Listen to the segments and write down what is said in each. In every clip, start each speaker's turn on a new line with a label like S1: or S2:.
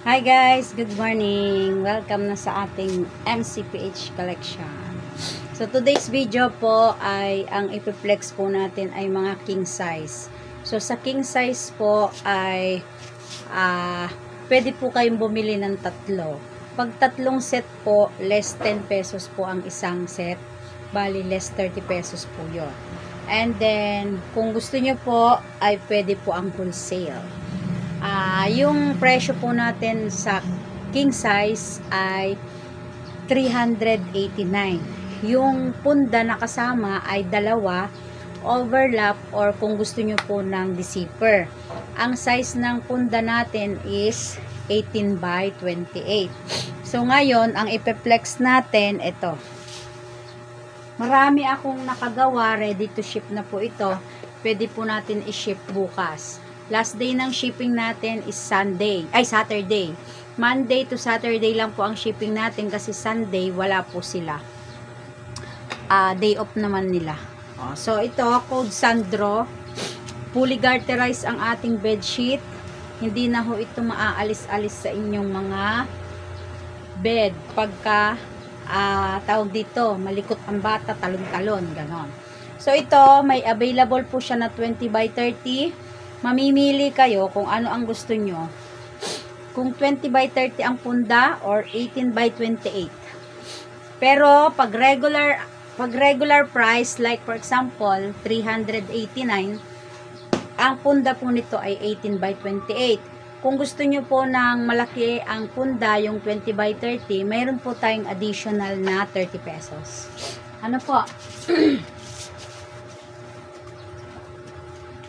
S1: Hi guys, good morning. Welcome na sa ating MCPH collection. So today's video po ay ang ipiplex po natin ay mga king size. So sa king size po ay pwede po kayong bumili ng tatlo. Pag tatlong set po, less 10 pesos po ang isang set. Bali less 30 pesos po yun. And then kung gusto nyo po ay pwede po ang wholesale. Yung presyo po natin sa king size ay 389. Yung punda na kasama ay dalawa, overlap, or kung gusto nyo po ng deceiver. Ang size ng punda natin is 18 by 28. So ngayon, ang ipeplex natin, ito. Marami akong nakagawa, ready to ship na po ito. Pwede po natin i-ship bukas. Last day ng shipping natin is Saturday. Monday to Saturday lang po ang shipping natin kasi Sunday wala po sila. Day off naman nila. So ito, code Sandro. Fully garterized ang ating bedsheet. Hindi na ho ito maaalis-alis sa inyong mga bed. Pagka tawag dito, malikot ang bata, talon-talon, ganon. So ito, may available po siya na 20 by 30. Mamimili kayo kung ano ang gusto nyo. Kung 20 by 30 ang punda or 18 by 28. Pero pag regular price, like for example, 389, ang punda po nito ay 18 by 28. Kung gusto nyo po ng malaki ang punda, yung 20 by 30, mayroon po tayong additional na 30 pesos. Ano po?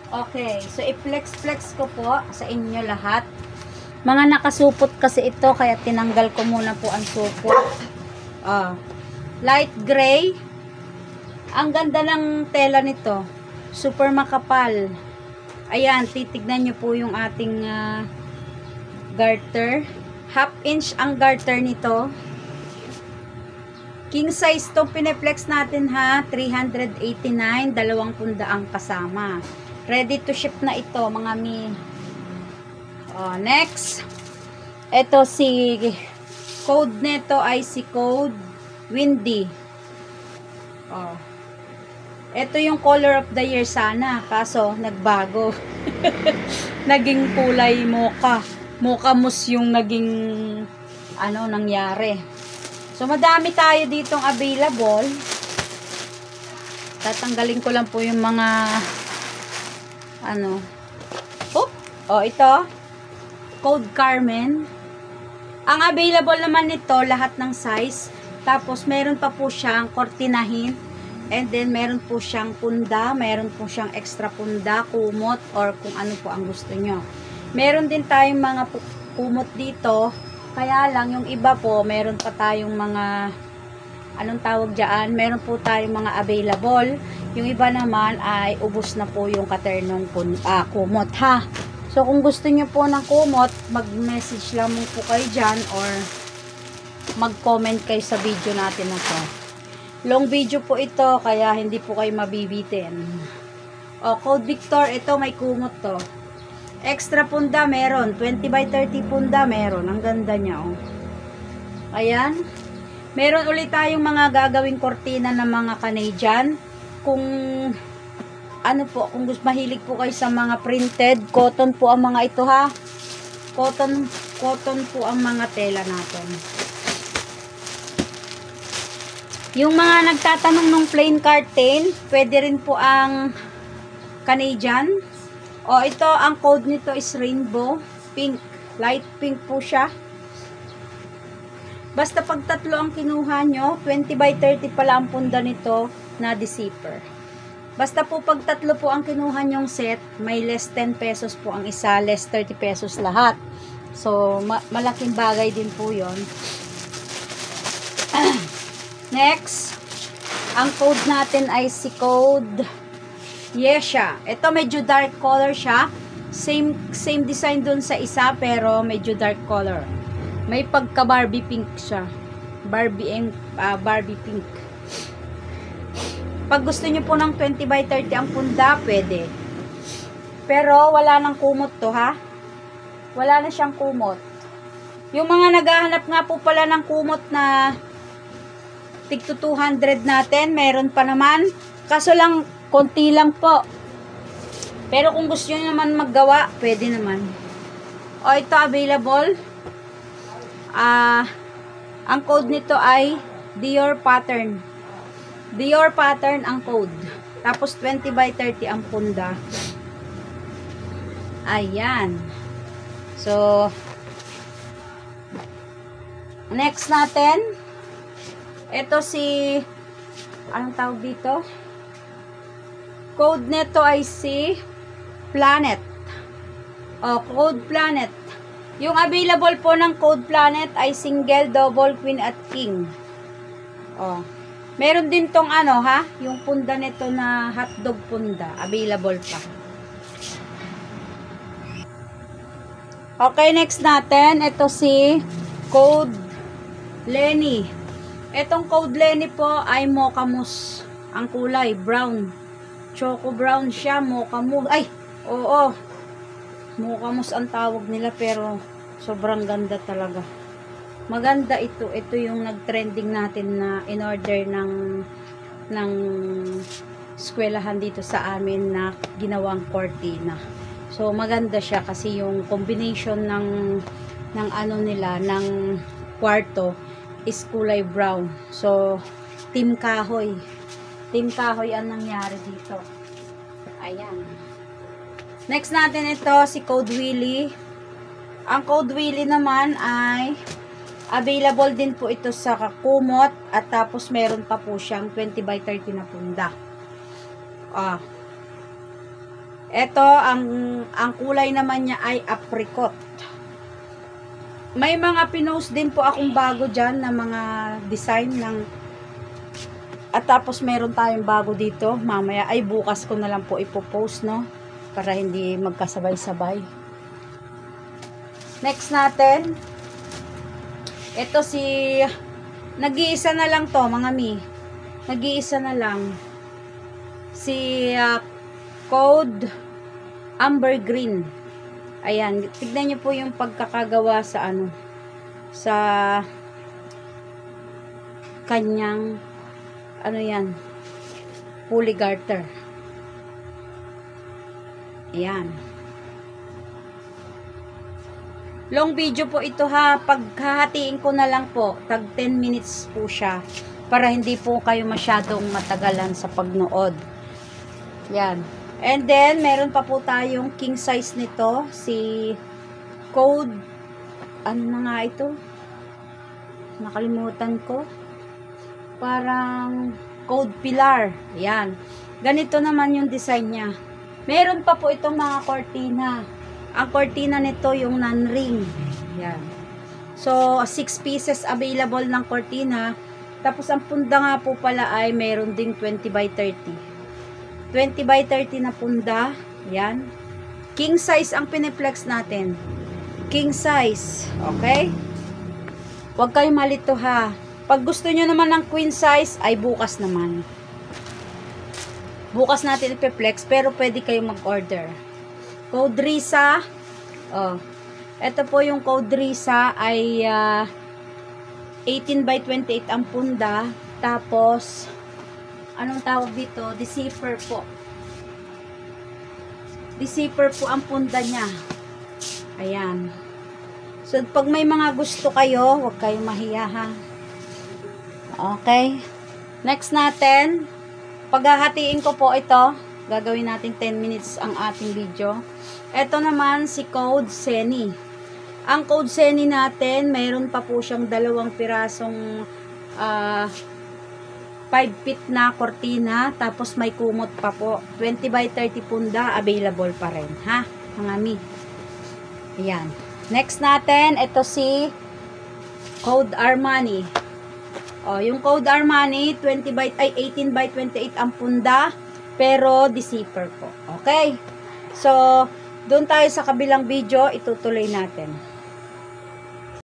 S1: Okay, so i-flex ko po sa inyo lahat. Mga nakasupot kasi ito, kaya tinanggal ko muna po ang supot. Light gray. Ang ganda ng tela nito. Super makapal. Ayan, titignan nyo po yung ating garter. Half inch ang garter nito. King size to, pineplex natin ha. 389, 2 punda ang kasama. Ready to ship na ito, mga mi. Next. Ito si code nito ay si code Windy. Ito yung color of the year sana, kaso nagbago. Naging kulay mocha. Mocha mousse yung naging nangyari. So madami tayo ditong available. Tatanggalin ko lang po yung mga ito code Carmen. Ang available naman nito lahat ng size, tapos meron pa po siyang kortinahin, and then meron po siyang punda, meron po siyang extra punda, kumot, or kung ano po ang gusto nyo. Meron din tayong mga kumot dito, kaya lang yung iba po meron pa tayong mga meron po tayong mga available. Yung iba naman ay ubos na po yung katernong kumot ha. So kung gusto nyo po ng kumot, mag-message lang mo po kayo dyan or mag-comment kayo sa video natin na to. Long video po ito, kaya hindi po kayo mabibitin. Code Victor, ito may kumot to. Extra punda meron, 20 by 30 punda meron. Ang ganda niya Ayan. Meron ulit tayong mga gagawing kortina ng mga Canadian. Kung kung mahilig po kayo sa mga printed, cotton po ang mga ito ha. Cotton po ang mga tela natin. Yung mga nagtatanong ng plain curtain, pwede rin po ang Canadian. Ito, ang code nito is rainbow, pink, light pink po siya. Basta pag tatlo ang kinuha nyo, 20 by 30 pala ang punda nito na deceiver. Basta po pag tatlo po ang kinuha nyong set, may less 10 pesos po ang isa, less 30 pesos lahat. So, malaking bagay din po yon. Next, ang code natin ay si code Yesha. Ito medyo dark color siya. Same design dun sa isa, pero medyo dark color. May pagka Barbie pink siya. Barbie pink. Pag gusto nyo po ng 20 by 30 ang punda, pwede. Pero wala nang kumot to ha. Wala na siyang kumot. Yung mga naghahanap nga po pala ng kumot na tig 200 natin, meron pa naman. Kaso lang, konti lang po. Pero kung gusto nyo naman maggawa, pwede naman. O, ito available. Ang code nito ay Dior pattern. Dior pattern ang code. Tapos 20 by 30 ang punda. Ayan. So, next natin, ito si, anong tawag dito? Code nito ay si Planet. O, Code Planet. Yung available po ng Code Planet ay single, double, queen at king. O, meron din tong ano ha, yung punda nito na hotdog punda. Available pa. Okay, next natin, ito si Code Lenny. Itong Code Lenny po ay mocha mousse. Ang kulay, brown. Choco brown siya, mocha mousse. Ay, oo. Mocha mousse ang tawag nila pero sobrang ganda talaga. Maganda ito. Ito yung nag-trending natin na in-order ng eskwelahan dito sa amin na ginawang cortina. So, maganda siya kasi yung combination ng ano nila, ng kwarto is kulay brown. So, team kahoy. Team kahoy ang nangyari dito. Ayan. Next natin ito, si Code Willy. Ang Code Willy naman ay available din po ito sa kumot at tapos meron pa po siyang 20 by 30 na punda. Ito, ang kulay naman niya ay apricot. May mga pinost din po akong bago dyan na mga design ng at tapos meron tayong bago dito. Mamaya ay bukas ko na lang po ipopost, no? Para hindi magkasabay-sabay. Next natin, ito si nag-iisa na lang to mga mi. Nag-iisa na lang. Si Code Amber Green. Ayan, tignan niyo po yung pagkakagawa sa ano, sa kanyang ano yan, pulley garter. Ayan. Long video po ito ha, paghahatiin ko na lang po, tag 10 minutes po siya para hindi po kayo masyadong matagalan sa pagnood. Yan. And then, meron pa po tayong king size nito. Si Code, ano na nga ito? Nakalimutan ko. Parang Code Pilar. Yan. Ganito naman yung design niya. Meron pa po itong mga cortina. Ang cortina nito yung non-ring. Yan. So, 6 pieces available ng cortina. Tapos, ang punda nga po pala ay meron ding 20 by 30. 20 by 30 na punda. Yan. King size ang piniplex natin. King size. Okay? Huwag kayo malito ha. Pag gusto nyo naman ng queen size, ay bukas naman. Bukas natin ipiplex, pero pwede kayo mag-order. Code Risa. Oh. Ito po yung Code Risa ay 18 by 28 ang punda. Tapos, anong tawag dito? Deceiver po. Deceiver po ang punda niya. Ayan. So, pag may mga gusto kayo, huwag kayong mahiya ha. Okay. Next natin, paghahatiin ko po ito, gagawin natin 10 minutes ang ating video. Ito naman si Code Seni. Ang Code Seni natin, mayroon pa po siyang 2 pirasong 5 feet na kortina, tapos may kumot pa po. 20 by 30 punda, available pa rin, ha? Mga mi. Ayan. Next natin, ito si Code Armani. O, yung Code Armani, 18 by 28 ang punda, pero deceiver po. Okay? So, doon tayo sa kabilang video, itutuloy natin.